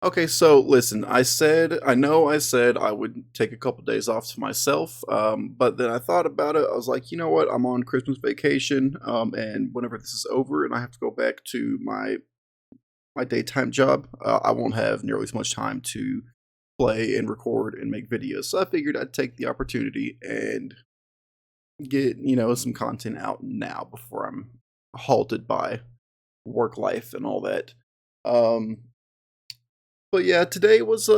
Okay, so listen, I know I said I would take a couple days off to myself, but then I thought about it. I was like, you know what? I'm on Christmas vacation, and whenever this is over and I have to go back to my daytime job, I won't have nearly as much time to play and record and make videos. So I figured I'd take the opportunity and get some content out now before I'm halted by work life and all that. Um, But yeah, today was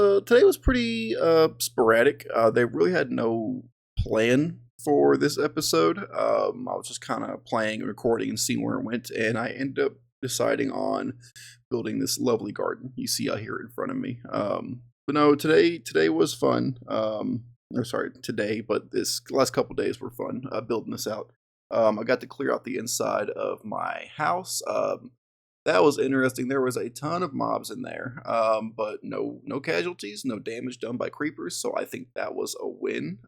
pretty sporadic. They really had no plan for this episode. I was just kind of playing and recording and seeing where it went, and I ended up deciding on building this lovely garden you see out here in front of me. But no, today was fun. Or sorry, today, but this last couple days were fun building this out. I got to clear out the inside of my house. That was interesting. There was a ton of mobs in there, but no casualties, no damage done by creepers. So I think that was a win.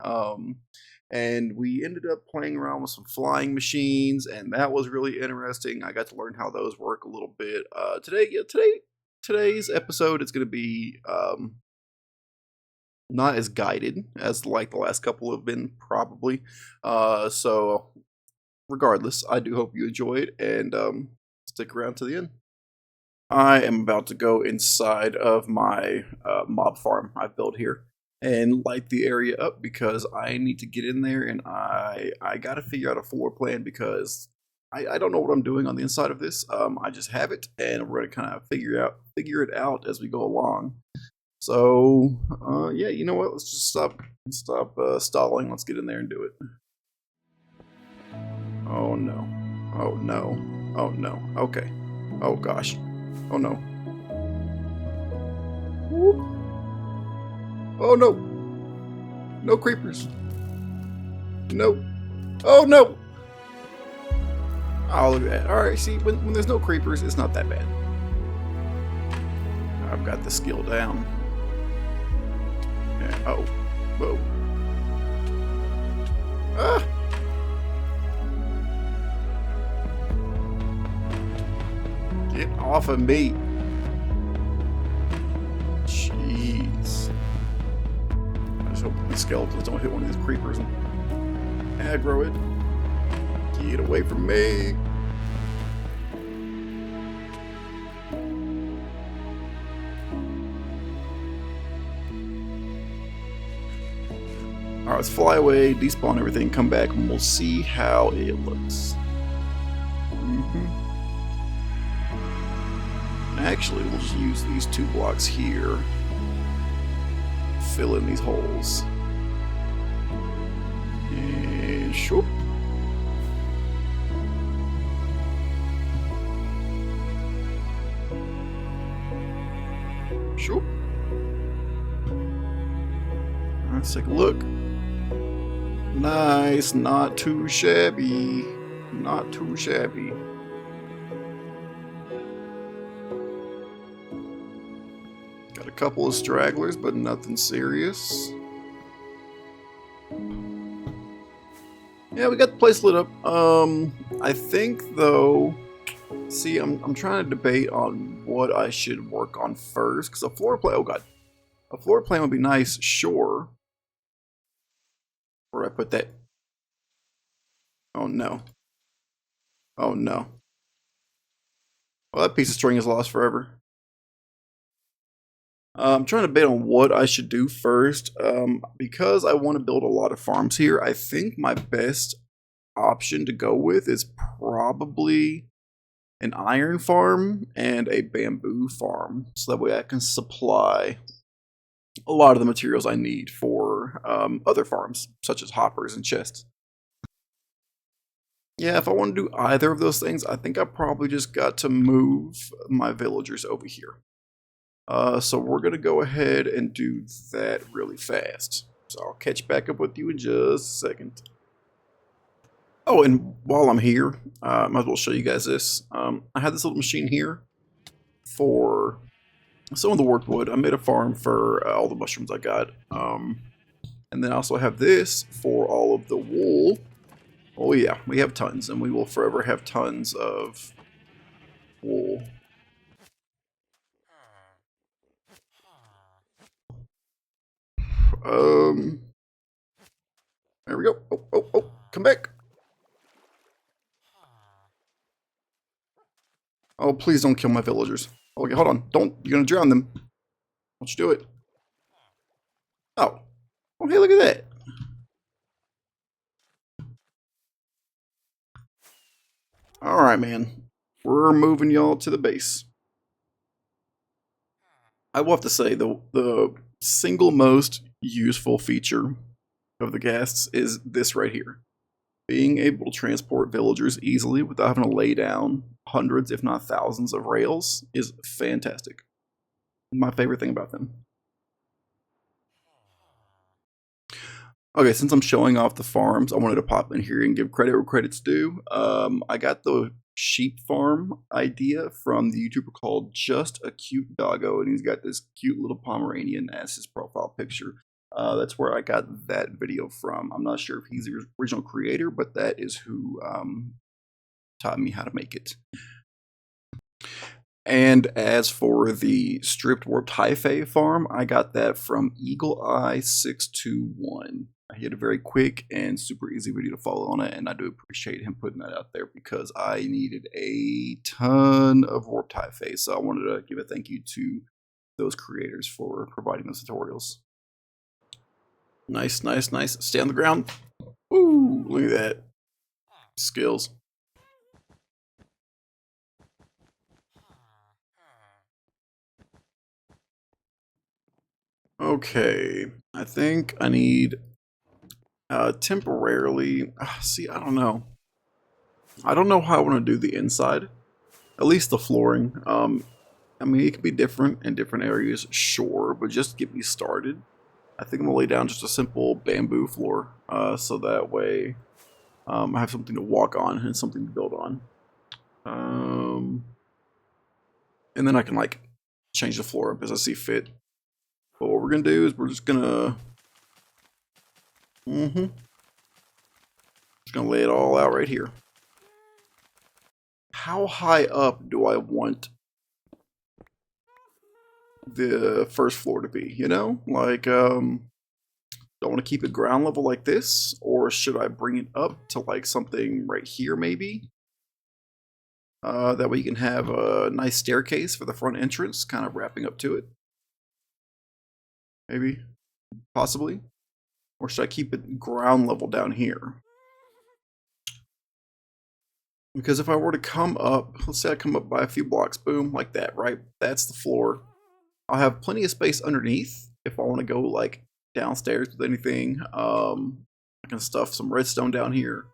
And we ended up playing around with some flying machines, and that was really interesting. I got to learn how those work a little bit. Today's episode is going to be not as guided as like the last couple have been, probably. So regardless, I do hope you enjoy it, and stick around to the end. I am about to go inside of my mob farm I've built here and light the area up because I need to get in there, and I got to figure out a floor plan because I don't know what I'm doing on the inside of this. I just have it, and we're gonna kind of figure it out as we go along. So yeah, you know what? Let's just stop stalling. Let's get in there and do it. Oh no! Oh no! Oh no! Okay. Oh gosh! Oh no! Whoop. Oh no! No creepers! No! Oh no! Oh, look at that. Alright, see, when there's no creepers, it's not that bad. I've got the skill down. Yeah, oh. Whoa. Ah! Get off of me. Jeez. I just hope the skeletons don't hit one of these creepers and aggro it. Get away from me. Alright, let's fly away, despawn everything, come back, and we'll see how it looks. Actually, we'll just use these 2 blocks here. Fill in these holes. And shoop. Shoop. Let's take a look. Nice, not too shabby. Not too shabby. Got a couple of stragglers, but nothing serious. Yeah, we got the place lit up. I think though, see, I'm trying to debate on what I should work on first, because a floor plan. Oh god, a floor plan would be nice, sure. Where do I put that? Oh no. Oh no. Well, that piece of string is lost forever. I'm trying to debate on what I should do first. Because I want to build a lot of farms here, I think my best option to go with is probably an iron farm and a bamboo farm. So that way I can supply a lot of the materials I need for other farms, such as hoppers and chests. Yeah, if I want to do either of those things, I think I probably just got to move my villagers over here. So we're going to go ahead and do that really fast. So I'll catch back up with you in just a second. Oh, and while I'm here, I might as well show you guys this. I had this little machine here for some of the worked wood. I made a farm for all the mushrooms I got. And then I also have this for all of the wool. Oh yeah, we have tons, and we will forever have tons of wool. There we go. Oh, come back. Oh, please don't kill my villagers. Oh, okay, hold on. Don't. You're gonna drown them. Don't you do it. Oh. Oh, hey, look at that. Alright, man. We're moving y'all to the base. I will have to say, the single most useful feature of the ghasts is this right here. Being able to transport villagers easily without having to lay down hundreds, if not thousands, of rails is fantastic. My favorite thing about them. Okay, since I'm showing off the farms, I wanted to pop in here and give credit where credit's due. I got the sheep farm idea from the YouTuber called JustACuteDoggo, and he's got this cute little Pomeranian as his profile picture. That's where I got that video from. I'm not sure if he's the original creator, but that is who taught me how to make it. And as for the stripped warped Hyphae farm, I got that from Eagle Eye 621. He had a very quick and super easy video to follow on it, and I do appreciate him putting that out there because I needed a ton of warped Hyphae, so I wanted to give a thank you to those creators for providing those tutorials. Nice, nice, nice. Stay on the ground. Ooh, look at that. Skills. Okay, I think I need temporarily. See, I don't know. I don't know how I want to do the inside. At least the flooring. I mean, it could be different in different areas, sure, but just get me started. I think I'm gonna lay down just a simple bamboo floor, so that way I have something to walk on and something to build on. And then I can like change the floor up as I see fit. But what we're gonna do is we're just gonna just gonna lay it all out right here. How high up do I want the first floor to be, you know? Like, do I want to keep it ground level like this? Or should I bring it up to like something right here maybe? That way you can have a nice staircase for the front entrance, kind of wrapping up to it. Maybe, possibly. Or should I keep it ground level down here? Because if I were to come up, let's say I come up by a few blocks, boom, like that, right? That's the floor. I'll have plenty of space underneath if I want to go like downstairs with anything. I can stuff some redstone down here.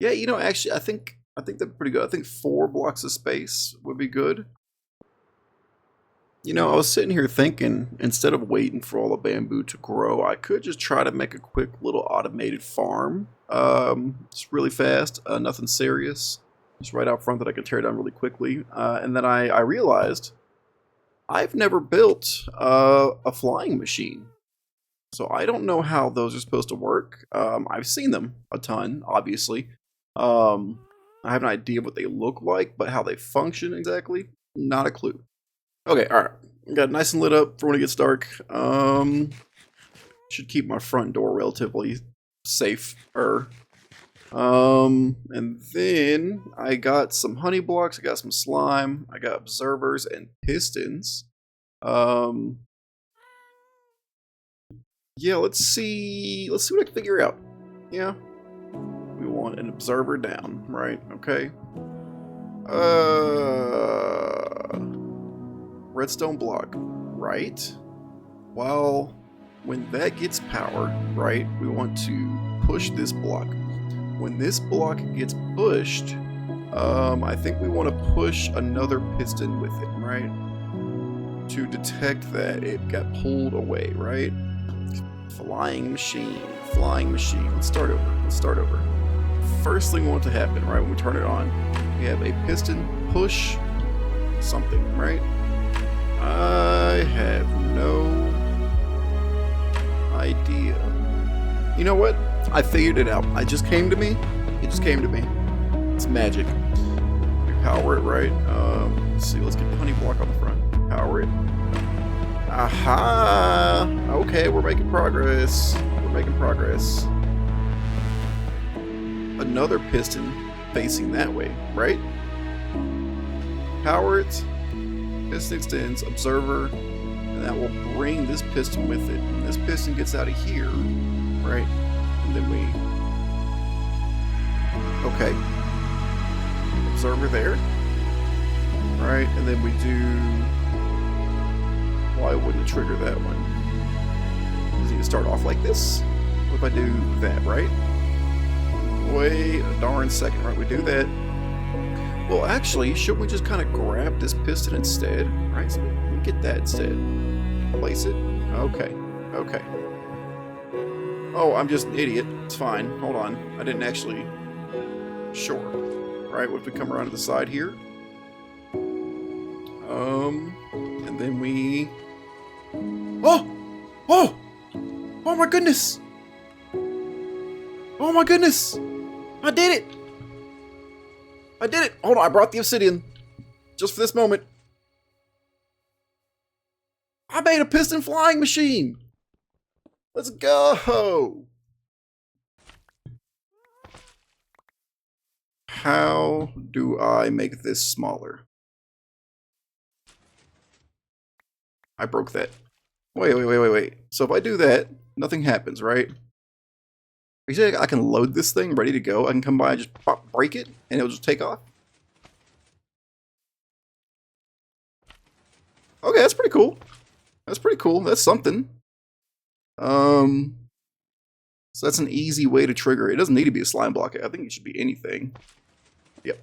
Yeah, you know, actually, I think that's pretty good. I think 4 blocks of space would be good. You know, I was sitting here thinking, instead of waiting for all the bamboo to grow, I could just try to make a quick little automated farm. It's really fast, nothing serious. Just right out front that I can tear down really quickly. And then I realized I've never built a flying machine. So I don't know how those are supposed to work. I've seen them a ton, obviously. I have an idea of what they look like, but how they function exactly, not a clue. Okay, alright. Got it nice and lit up for when it gets dark. Should keep my front door relatively safer. And then I got some honey blocks, I got some slime, I got observers and pistons. Yeah, let's see what I can figure out. Yeah. We want an observer down, right? Okay. Redstone block, right? Well, when that gets power, right, we want to push this block. When this block gets pushed, I think we want to push another piston with it, right? To detect that it got pulled away, right? Flying machine, flying machine. Let's start over. First thing we want to happen, right, when we turn it on, we have a piston push something, right? I have no idea. You know what? I figured it out. It just came to me. It's magic. We power it, right? Let's see. Let's get the honey block on the front. Power it. Aha! Okay, we're making progress. We're making progress. Another piston facing that way, right? Power it. Piston extends, observer, and that will bring this piston with it. When this piston gets out of here, right? And then we... Okay. Observer there. Right, and then we do... Why wouldn't it trigger that one? Does it need to start off like this? What if I do that, right? Wait a darn second, right? We do that. Well, actually, should we just kind of grab this piston instead? Right, so we get that instead. Place it. Okay, okay. Oh, I'm just an idiot. It's fine. Hold on. I didn't actually... Sure. Right, what if we come around to the side here? And then we... Oh! Oh! Oh my goodness! Oh my goodness! I did it! I did it! Hold on, I brought the obsidian. Just for this moment. I made a piston flying machine! Let's go! How do I make this smaller? I broke that. Wait. So if I do that, nothing happens, right? You say I can load this thing ready to go? I can come by and just pop, break it, and it'll just take off? Okay, that's pretty cool. That's pretty cool. That's something. So that's an easy way to trigger it. It doesn't need to be a slime block. I think it should be anything. Yep.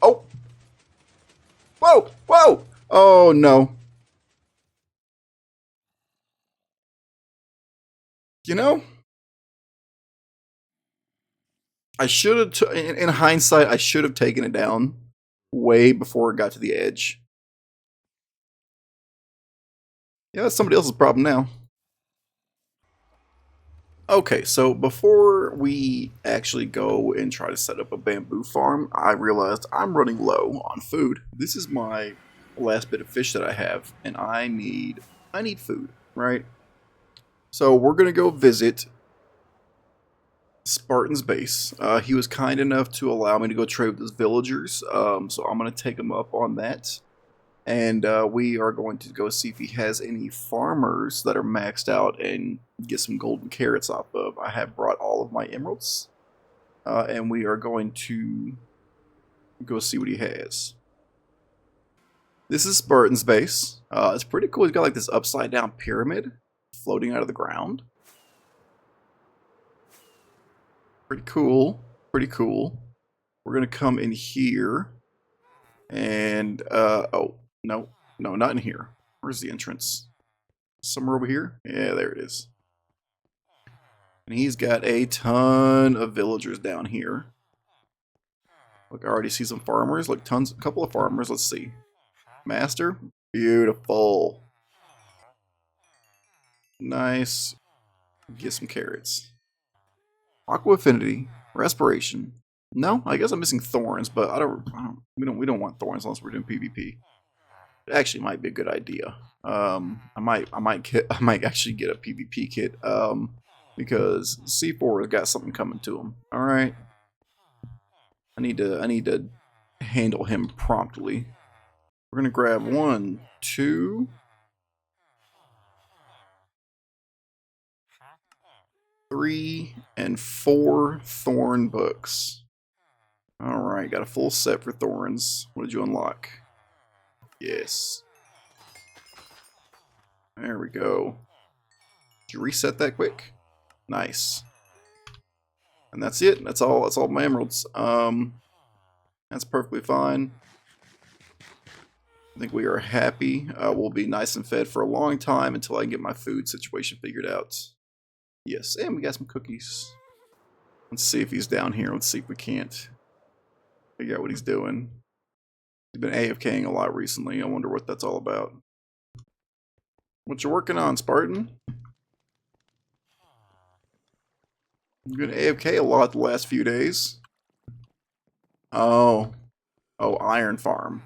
Oh! Whoa! Oh, no. You know, I should have, in hindsight, I should have taken it down way before it got to the edge. Yeah, that's somebody else's problem now. Okay, so before we actually go and try to set up a bamboo farm, I realized I'm running low on food. This is my last bit of fish that I have, and I need food, right? So we're gonna go visit Spartan's base. He was kind enough to allow me to go trade with his villagers, so I'm going to take him up on that. And we are going to go see if he has any farmers that are maxed out and get some golden carrots off of. I have brought all of my emeralds, and we are going to go see what he has. This is Spartan's base. It's pretty cool. He's got like this upside down pyramid floating out of the ground. Pretty cool. Pretty cool. We're going to come in here. And, oh, no, not in here. Where's the entrance? Somewhere over here? Yeah, there it is. And he's got a ton of villagers down here. Look, I already see some farmers. Look, a couple of farmers. Let's see. Master. Beautiful. Nice. Get some carrots. Aqua Affinity, Respiration. No, I guess I'm missing thorns, but we don't want thorns unless we're doing PvP. It actually might be a good idea. I might actually get a PvP kit. Because C4 has got something coming to him. All right. I need to handle him promptly. We're gonna grab 1, 2. 3 and 4 thorn books. Alright, got a full set for thorns. What did you unlock? Yes. There we go. Did you reset that quick? Nice. And that's it. That's all my emeralds. That's perfectly fine. I think we are happy. We'll be nice and fed for a long time until I can get my food situation figured out. Yes, and we got some cookies. Let's see if he's down here. Let's see if we can't figure out what he's doing. He's been AFKing a lot recently. I wonder what that's all about. What you working on, Spartan? You've been AFK a lot the last few days. Oh, iron farm.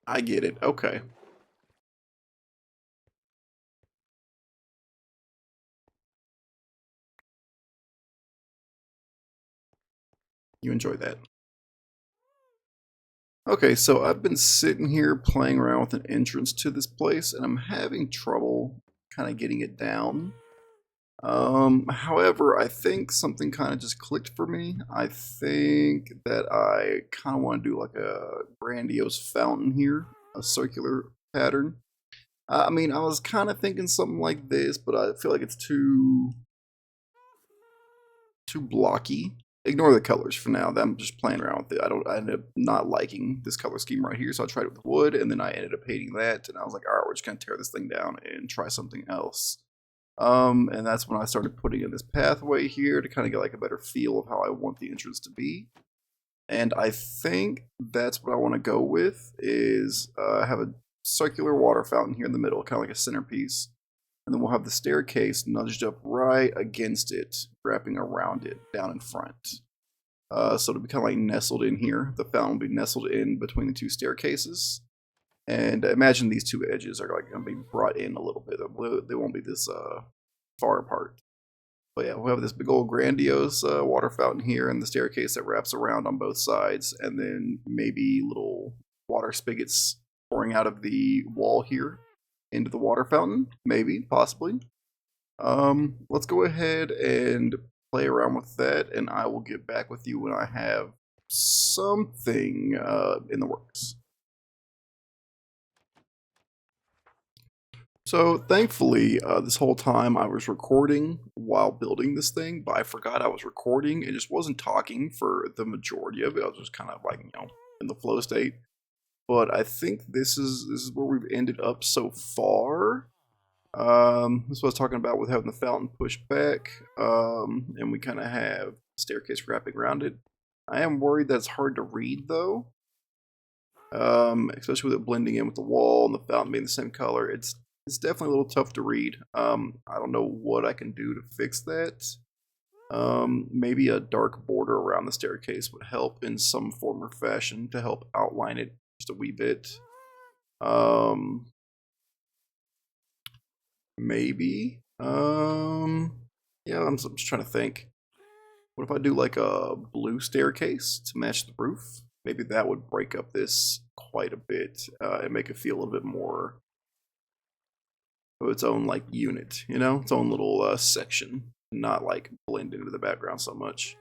I get it. Okay. You enjoy that. Okay, so I've been sitting here playing around with an entrance to this place, and I'm having trouble kind of getting it down. However, I think something kind of just clicked for me. I think that I kind of want to do like a grandiose fountain here, a circular pattern. I mean, I was kind of thinking something like this, but I feel like it's too blocky. Ignore the colors for now. I'm just playing around with it. I ended up not liking this color scheme right here, so I tried it with wood, and then I ended up hating that, and I was like, all right, we're just gonna tear this thing down and try something else. And that's when I started putting in this pathway here to kind of get like a better feel of how I want the entrance to be. And I think that's what I want to go with is have a circular water fountain here in the middle, kind of like a centerpiece. And then we'll have the staircase nudged up right against it, wrapping around it down in front. So it'll be kind of like nestled in here. The fountain will be nestled in between the two staircases. And imagine these two edges are like going to be brought in a little bit. They won't be this far apart. But yeah, we'll have this big old grandiose water fountain here and the staircase that wraps around on both sides. And then maybe little water spigots pouring out of the wall here into the water fountain. Maybe, possibly. Let's go ahead and play around with that. And I will get back with you when I have something in the works. So thankfully, this whole time I was recording while building this thing, but I forgot I was recording and just wasn't talking for the majority of it. I was just kind of like, in the flow state. But I think this is where we've ended up so far. This is what I was talking about with having the fountain pushed back, and we kind of have the staircase wrapping around it. I am worried that's hard to read though, especially with it blending in with the wall and the fountain being the same color. It's definitely a little tough to read. I don't know what I can do to fix that. Maybe a dark border around the staircase would help in some form or fashion to help outline it just a wee bit. Maybe. Yeah, I'm just trying to think. What if I do like a blue staircase to match the roof? Maybe that would break up this quite a bit and make it feel a little bit more of its own like unit, its own little section, not like blend into the background so much.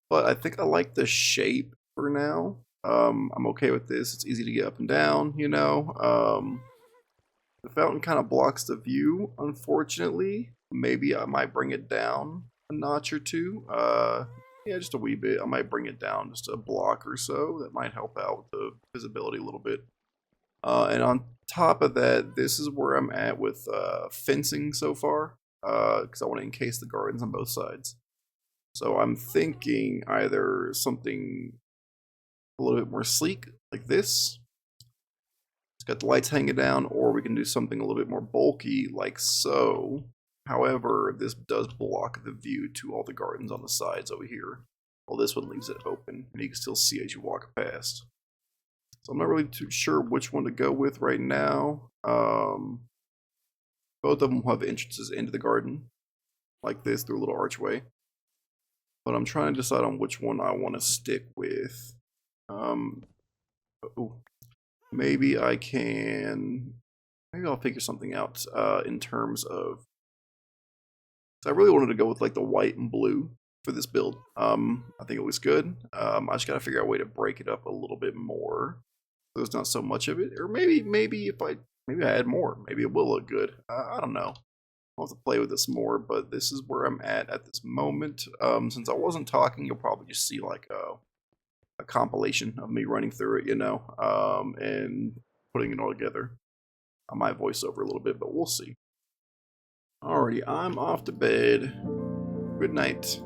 But I think I like the shape for now. I'm okay with this. It's easy to get up and down, The fountain kind of blocks the view, unfortunately. Maybe I might bring it down a notch or two. Yeah, just a wee bit. I might bring it down just a block or so. That might help out with the visibility a little bit. And on top of that, this is where I'm at with fencing so far, because I want to encase the gardens on both sides. So I'm thinking either something a little bit more sleek, like this. It's got the lights hanging down, or we can do something a little bit more bulky, like so. However, this does block the view to all the gardens on the sides over here. Well, this one leaves it open, and you can still see as you walk past. So I'm not really too sure which one to go with right now. Both of them will have entrances into the garden, like this, through a little archway. But I'm trying to decide on which one I want to stick with. Maybe I'll figure something out in terms of. So I really wanted to go with like the white and blue for this build. I think it looks good. I just gotta figure out a way to break it up a little bit more. So there's not so much of it, or maybe if I add more, maybe it will look good. I don't know. I'll have to play with this more, but this is where I'm at this moment. Since I wasn't talking, you'll probably just see like a compilation of me running through it, and putting it all together. I might voice over a little bit, but we'll see. Alrighty, I'm off to bed. Good night.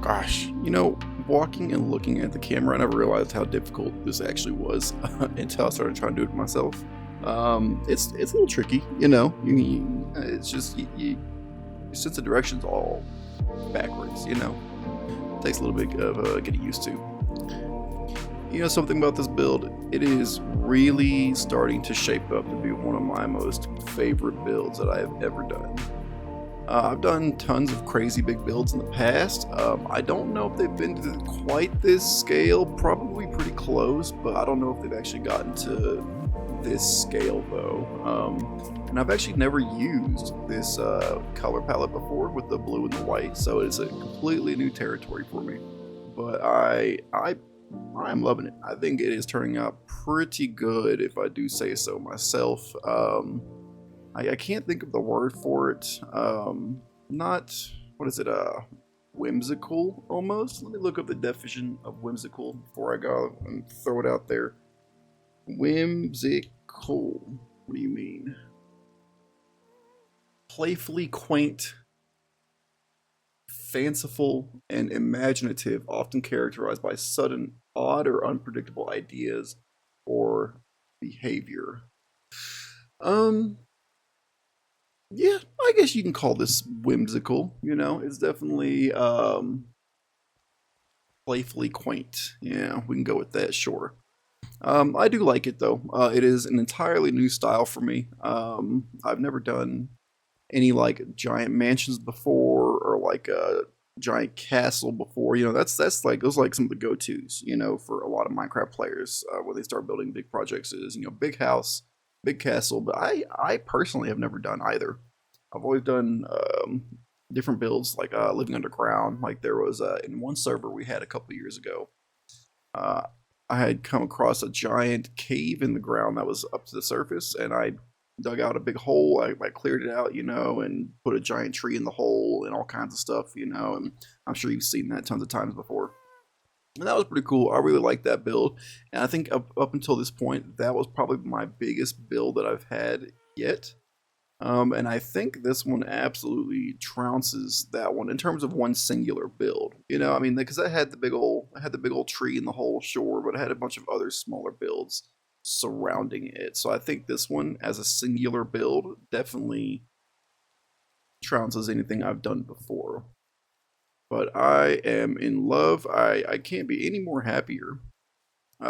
Gosh, you know, walking and looking at the camera, I never realized how difficult this actually was until I started trying to do it myself. It's a little tricky, you know. It's just your sense of direction's all backwards, you know. It takes a little bit of getting used to. You know something about this build? It is really starting to shape up to be one of my most favorite builds that I have ever done. I've done tons of crazy big builds in the past. I don't know if they've been to quite this scale, probably pretty close, but I don't know if they've actually gotten to this scale though. And I've actually never used this color palette before with the blue and the white, so it's a completely new territory for me. But I'm loving it. I think it is turning out pretty good, if I do say so myself. I can't think of the word for it. Not, what is it, whimsical almost? Let me look up the definition of whimsical before I go and throw it out there. Whimsical. What do you mean? Playfully quaint, fanciful, and imaginative, often characterized by sudden, odd, or unpredictable ideas or behavior. Yeah, I guess you can call this whimsical, you know, it's definitely playfully quaint. Yeah, we can go with that, sure. I do like it though. It is an entirely new style for me. I've never done any like giant mansions before or like a giant castle before. You know, that's like those are like some of the go-tos, you know, for a lot of Minecraft players when they start building big projects is, you know, big house, big castle, but I personally have never done either. I've always done different builds like living underground. Like there was in one server we had a couple years ago, I had come across a giant cave in the ground that was up to the surface, and I dug out a big hole. I cleared it out, you know, and put a giant tree in the hole and all kinds of stuff, you know, and I'm sure you've seen that tons of times before. And that was pretty cool. I really liked that build. And I think up until this point, that was probably my biggest build that I've had yet. And I think this one absolutely trounces that one in terms of one singular build. You know, I mean, because I had the big old tree in the whole shore, but I had a bunch of other smaller builds surrounding it. So I think this one, as a singular build, definitely trounces anything I've done before. But I am in love. I can't be any more happier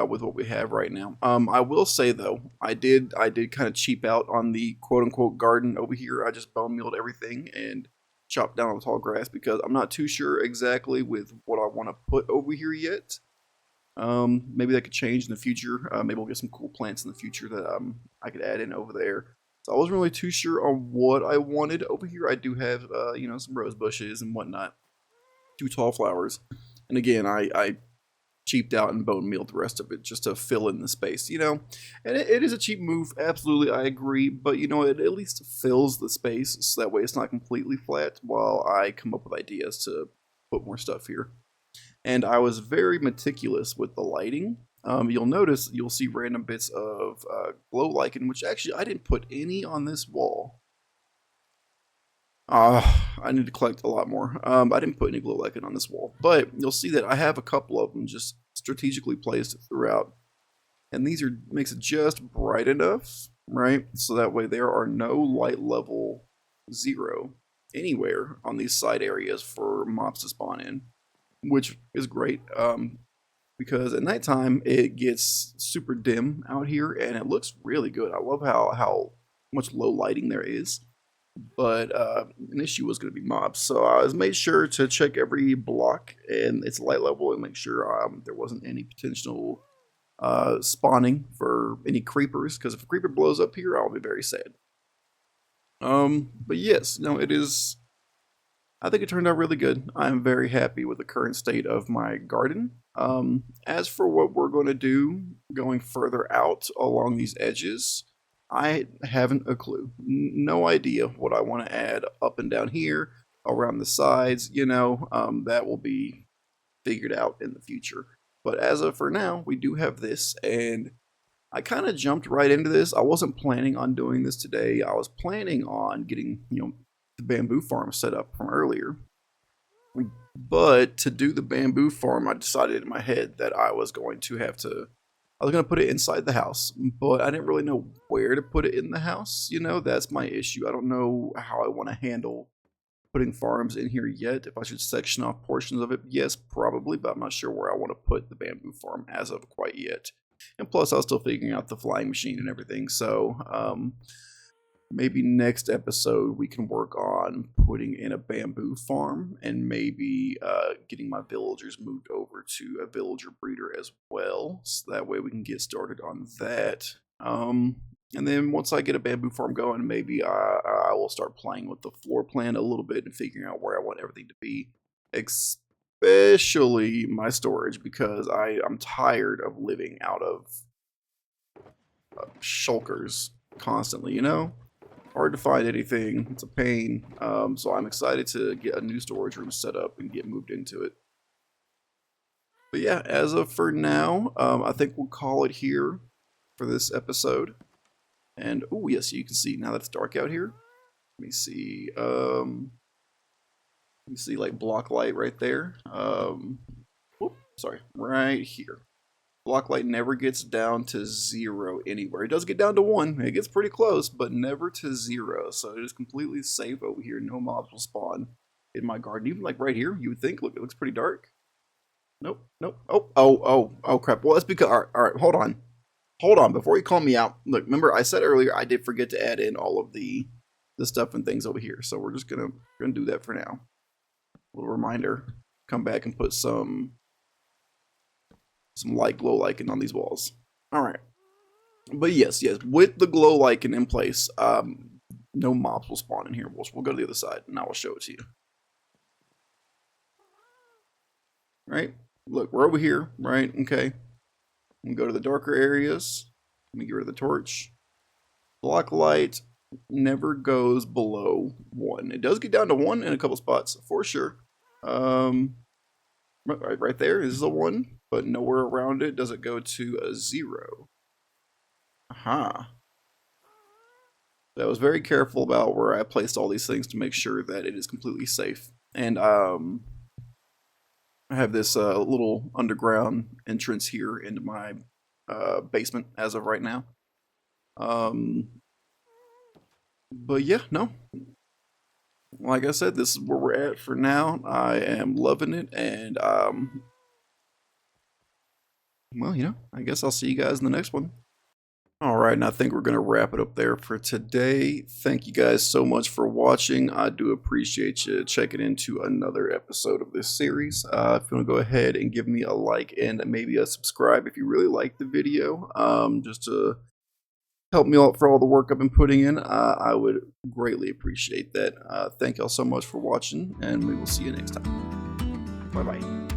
with what we have right now. I will say though, I did kind of cheap out on the quote unquote garden over here. I just bone mealed everything and chopped down all the tall grass because I'm not too sure exactly with what I want to put over here yet. Maybe that could change in the future. Maybe we'll get some cool plants in the future that I could add in over there. So I wasn't really too sure on what I wanted over here. I do have you know, some rose bushes and whatnot. 2 tall flowers. And again, I cheaped out and bone mealed the rest of it just to fill in the space, you know. And it is a cheap move, absolutely, I agree. But you know, it at least fills the space so that way it's not completely flat while I come up with ideas to put more stuff here. And I was very meticulous with the lighting. You'll notice, you'll see random bits of glow lichen, which actually I didn't put any on this wall. I need to collect a lot more. I didn't put any glow lichen on this wall, but you'll see that I have a couple of them just strategically placed throughout. And these makes it just bright enough, right? So that way there are no light level 0 anywhere on these side areas for mobs to spawn in, which is great. Because at nighttime it gets super dim out here and it looks really good. I love how much low lighting there is. But an issue was going to be mobs, so I was made sure to check every block and its light level and make sure there wasn't any potential spawning for any creepers, because if a creeper blows up here, I'll be very sad. But yes, no, it is. I think it turned out really good. I'm very happy with the current state of my garden. As for what we're going to do going further out along these edges, I haven't a clue. No idea what I want to add up and down here, around the sides, you know, that will be figured out in the future. But as of for now, we do have this, and I kind of jumped right into this. I wasn't planning on doing this today. I was planning on getting, you know, the bamboo farm set up from earlier. But to do the bamboo farm, I decided in my head that I was going to put it inside the house, but I didn't really know where to put it in the house. You know, that's my issue. I don't know how I want to handle putting farms in here yet. If I should section off portions of it, yes, probably, but I'm not sure where I want to put the bamboo farm as of quite yet. And plus, I was still figuring out the flying machine and everything, so maybe next episode we can work on putting in a bamboo farm and maybe getting my villagers moved over to a villager breeder as well, so that way we can get started on that. And then once I get a bamboo farm going, maybe I will start playing with the floor plan a little bit and figuring out where I want everything to be, especially my storage, because I'm tired of living out of shulkers constantly, you know? Hard to find anything. It's a pain. So I'm excited to get a new storage room set up and get moved into it. But yeah, as of for now, I think we'll call it here for this episode. And oh yes, you can see now that it's dark out here. Let me see. Like block light right there. Sorry, right here. Block light never gets down to 0 anywhere. It does get down to 1. It gets pretty close, but never to 0. So it is completely safe over here. No mobs will spawn in my garden. Even like right here, you would think. Look, it looks pretty dark. Nope, nope. Oh, crap. Well, that's because. All right, hold on. Hold on, before you call me out. Look, remember I said earlier I did forget to add in all of the stuff and things over here. So we're just gonna do that for now. A little reminder. Come back and put some light glow lichen on these walls. Alright. But yes, with the glow lichen in place, no mobs will spawn in here. We'll go to the other side and I will show it to you. Right? Look, we're over here, right? Okay. We go to the darker areas. Let me get rid of the torch. Block light never goes below 1. It does get down to 1 in a couple spots for sure. Right there is a 1, but nowhere around it does it go to a 0. Aha. I was very careful about where I placed all these things to make sure that it is completely safe. And I have this little underground entrance here into my basement as of right now. But yeah, no. Like I said, this is where we're at for now. I am loving it, and well, you know, I guess I'll see you guys in the next one. Alright, and I think we're going to wrap it up there for today. Thank you guys so much for watching. I do appreciate you checking into another episode of this series. If you want to go ahead and give me a like and maybe a subscribe if you really like the video, just to help me out for all the work I've been putting in, I would greatly appreciate that. Thank y'all so much for watching, and we will see you next time. Bye-bye.